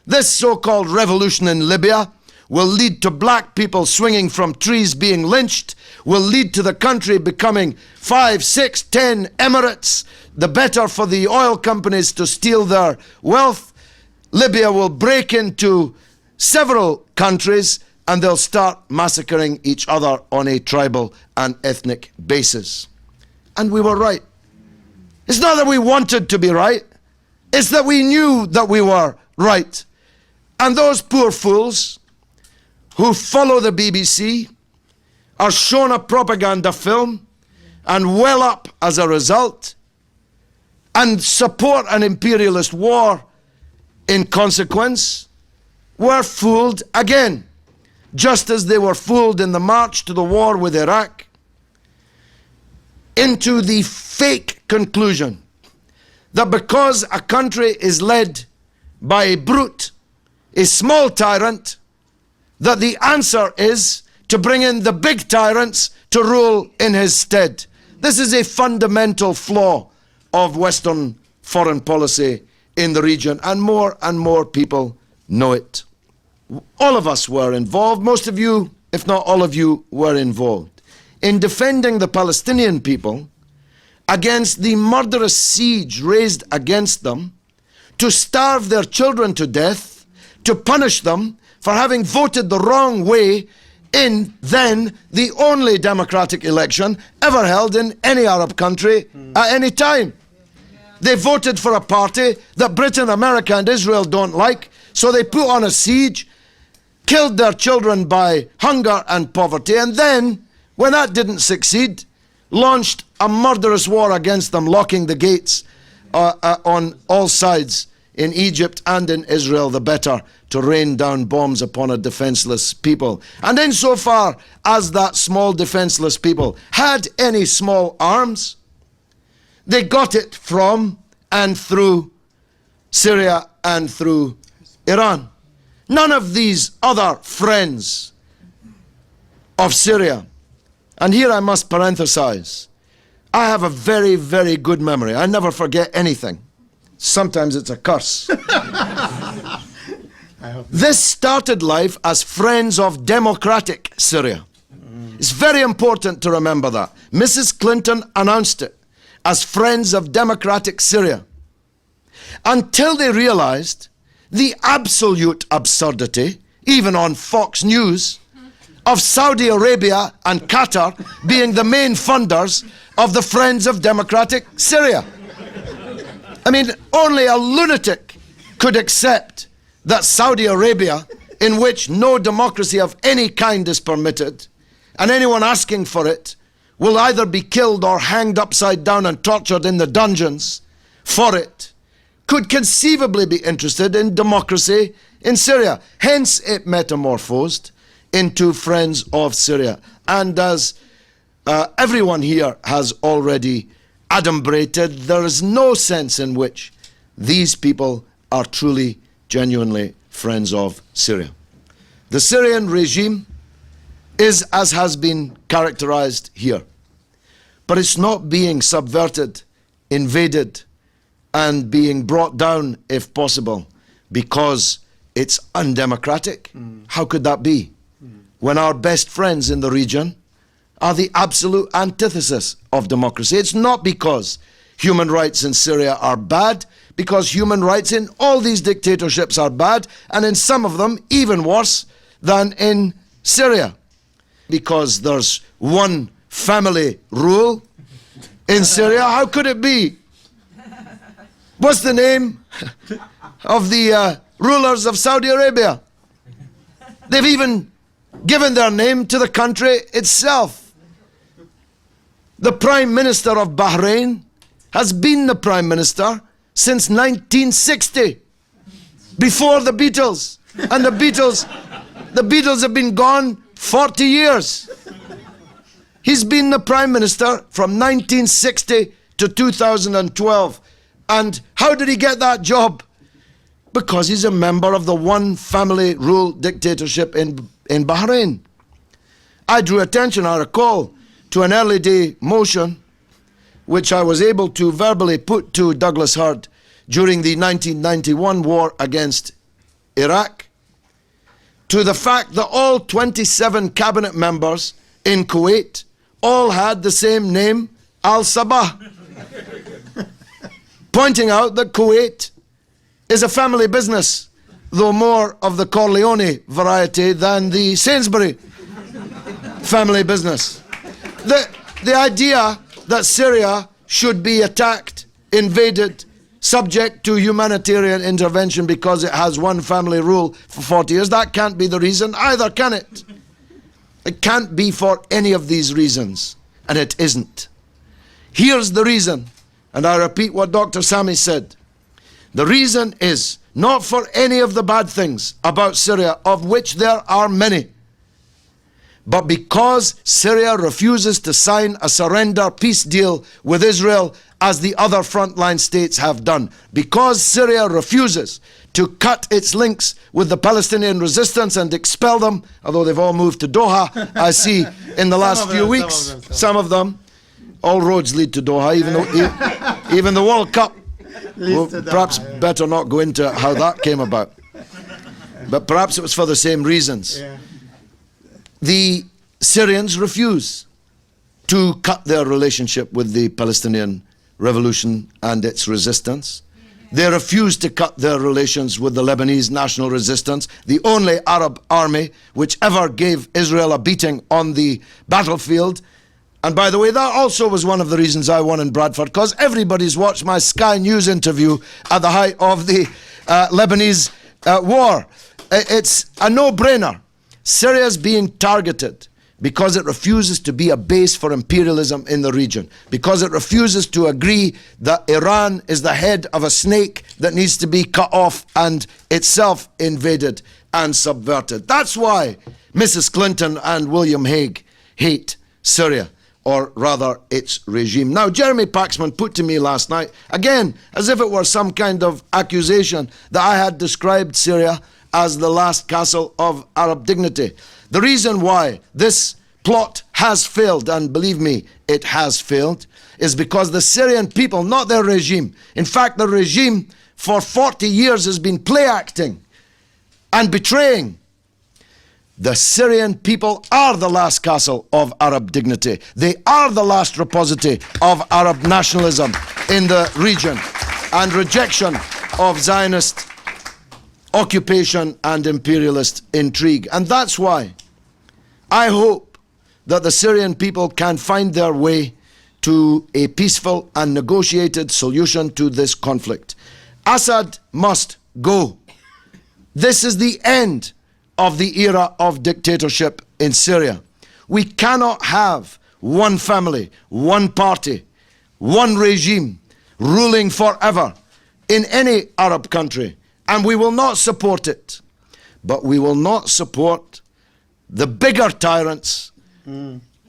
This so-called revolution in Libya will lead to black people swinging from trees being lynched, will lead to the country becoming 5, 6, 10 emirates, the better for the oil companies to steal their wealth. Libya will break into several countries and they'll start massacring each other on a tribal and ethnic basis. And we were right. It's not that we wanted to be right, it's that we knew that we were right. And those poor fools who follow the BBC are shown a propaganda film and well up as a result and support an imperialist war in consequence, were fooled again, just as they were fooled in the march to the war with Iraq, into the fake conclusion that because a country is led by a brute, a small tyrant, that the answer is to bring in the big tyrants to rule in his stead. This is a fundamental flaw of Western foreign policy in the region, and more people know it. All of us were involved, most of you, if not all of you, were involved in defending the Palestinian people against the murderous siege raised against them, to starve their children to death, to punish them for having voted the wrong way in then the only democratic election ever held in any Arab country at any time. They voted for a party that Britain, America and Israel don't like, so they put on a siege, killed their children by hunger and poverty, and then, when that didn't succeed, launched a murderous war against them, locking the gates on all sides in Egypt and in Israel, the better to rain down bombs upon a defenseless people. And insofar as that small defenseless people had any small arms, they got it from and through Syria and through Iran. None of these other friends of Syria, and here I must parenthesize, I have a very, very good memory. I never forget anything. Sometimes it's a curse. This started life as Friends of Democratic Syria. It's very important to remember that. Mrs. Clinton announced it as Friends of Democratic Syria, until they realized the absolute absurdity, even on Fox News, of Saudi Arabia and Qatar being the main funders of the Friends of Democratic Syria. I mean, only a lunatic could accept that Saudi Arabia, in which no democracy of any kind is permitted, and anyone asking for it will either be killed or hanged upside down and tortured in the dungeons for it, could conceivably be interested in democracy in Syria. Hence it metamorphosed into Friends of Syria. And as everyone here has already adumbrated, there is no sense in which these people are truly, genuinely friends of Syria. The Syrian regime is as has been characterized here, but it's not being subverted, invaded, and being brought down, if possible, because it's undemocratic. How could that be? When our best friends in the region are the absolute antithesis of democracy. It's not because human rights in Syria are bad, because human rights in all these dictatorships are bad, and in some of them even worse than in Syria. Because there's one family rule in Syria. How could it be? What's the name of the rulers of Saudi Arabia? They've even given their name to the country itself. The Prime Minister of Bahrain has been the Prime Minister since 1960, before the Beatles. And the Beatles have been gone 40 years. He's been the Prime Minister from 1960 to 2012. And how did he get that job? Because he's a member of the one family rule dictatorship in Bahrain. I drew attention, I recall, to an early day motion which I was able to verbally put to Douglas Hurd during the 1991 war against Iraq, to the fact that all 27 cabinet members in Kuwait all had the same name, Al-Sabah, pointing out that Kuwait is a family business, though more of the Corleone variety than the Sainsbury family business. The idea that Syria should be attacked, invaded, subject to humanitarian intervention because it has one family rule for 40 years, that can't be the reason either, can it? It can't be for any of these reasons, and it isn't. Here's the reason, and I repeat what Dr. Sami said. The reason is not for any of the bad things about Syria, of which there are many, but because Syria refuses to sign a surrender peace deal with Israel as the other frontline states have done. Because Syria refuses to cut its links with the Palestinian resistance and expel them, although they've all moved to Doha, I see in the last few weeks. Some of them. All roads lead to Doha, even the World Cup. Well, perhaps better not go into how that came about. But perhaps it was for the same reasons. The Syrians refuse to cut their relationship with the Palestinian revolution and its resistance. They refuse to cut their relations with the Lebanese national resistance, the only Arab army which ever gave Israel a beating on the battlefield. And by the way, that also was one of the reasons I won in Bradford, because everybody's watched my Sky News interview at the height of the Lebanese war. It's a no-brainer. Syria's being targeted because it refuses to be a base for imperialism in the region, because it refuses to agree that Iran is the head of a snake that needs to be cut off and itself invaded and subverted. That's why Mrs. Clinton and William Hague hate Syria, or rather its regime. Now, Jeremy Paxman put to me last night, again, as if it were some kind of accusation, that I had described Syria as the last castle of Arab dignity. The reason why this plot has failed, and believe me, it has failed, is because the Syrian people, not their regime, in fact, the regime for 40 years has been play acting and betraying. The Syrian people are the last castle of Arab dignity. They are the last repository of Arab nationalism in the region and rejection of Zionist occupation and imperialist intrigue. And that's why I hope that the Syrian people can find their way to a peaceful and negotiated solution to this conflict. Assad must go. This is the end of the era of dictatorship in Syria. We cannot have one family, one party, one regime ruling forever in any Arab country. And we will not support it. But we will not support the bigger tyrants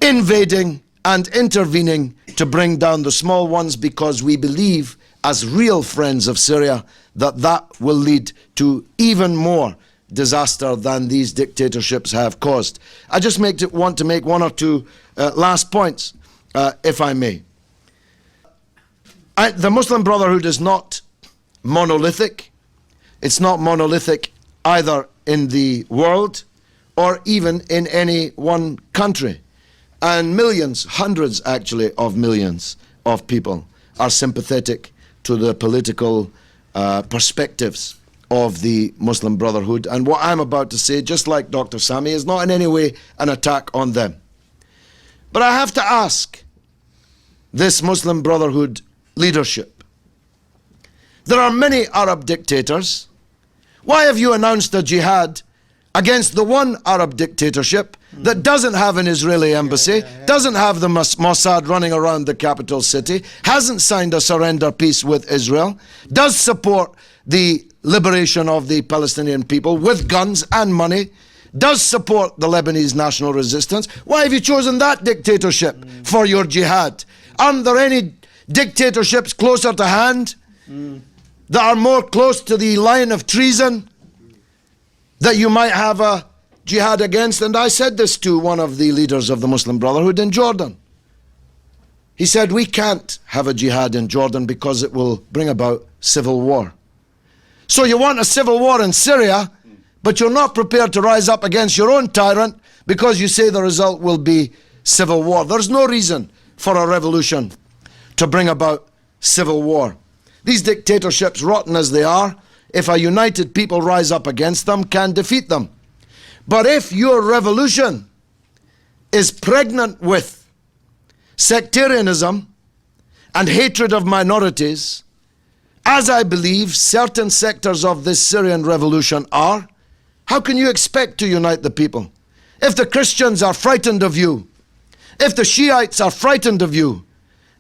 invading and intervening to bring down the small ones, because we believe, as real friends of Syria, that that will lead to even more disaster than these dictatorships have caused. I just want to make one or two last points, if I may. The Muslim Brotherhood is not monolithic. It's not monolithic either in the world or even in any one country. And millions, hundreds actually of millions of people are sympathetic to the political perspectives of the Muslim Brotherhood. And what I'm about to say, just like Dr. Sami, is not in any way an attack on them. But I have to ask this Muslim Brotherhood leadership. There are many Arab dictators. Why have you announced a jihad against the one Arab dictatorship that doesn't have an Israeli embassy, doesn't have the Mossad running around the capital city, hasn't signed a surrender peace with Israel, does support the liberation of the Palestinian people with guns and money, does support the Lebanese national resistance? Why have you chosen that dictatorship for your jihad? Aren't there any dictatorships closer to hand that are more close to the line of treason that you might have a jihad against? And I said this to one of the leaders of the Muslim Brotherhood in Jordan. He said, we can't have a jihad in Jordan because it will bring about civil war. So you want a civil war in Syria, but you're not prepared to rise up against your own tyrant because you say the result will be civil war. There's no reason for a revolution to bring about civil war. These dictatorships, rotten as they are, if a united people rise up against them, can defeat them. But if your revolution is pregnant with sectarianism and hatred of minorities, as I believe certain sectors of this Syrian revolution are, how can you expect to unite the people? If the Christians are frightened of you, if the Shiites are frightened of you,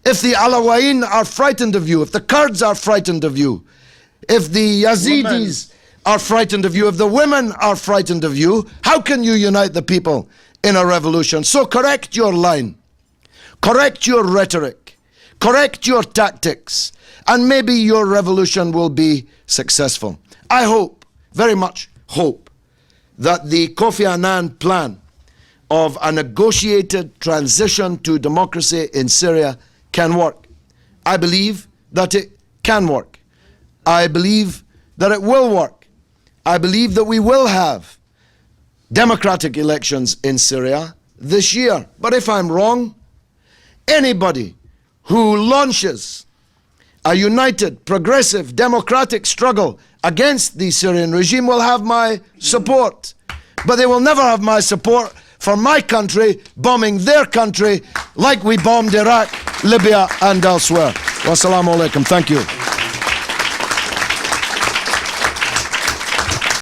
if the Alawiyin are frightened of you, if the Kurds are frightened of you, if the Yazidis are frightened of you, if the women are frightened of you, how can you unite the people in a revolution? So correct your line, correct your rhetoric, correct your tactics, and maybe your revolution will be successful. I hope, very much hope, that the Kofi Annan plan of a negotiated transition to democracy in Syria can work. I believe that it can work. I believe that it will work. I believe that we will have democratic elections in Syria this year. But if I'm wrong, anybody who launches a united, progressive, democratic struggle against the Syrian regime will have my support. But they will never have my support for my country bombing their country like we bombed Iraq, Libya and elsewhere. Wassalamu alaikum. Thank you.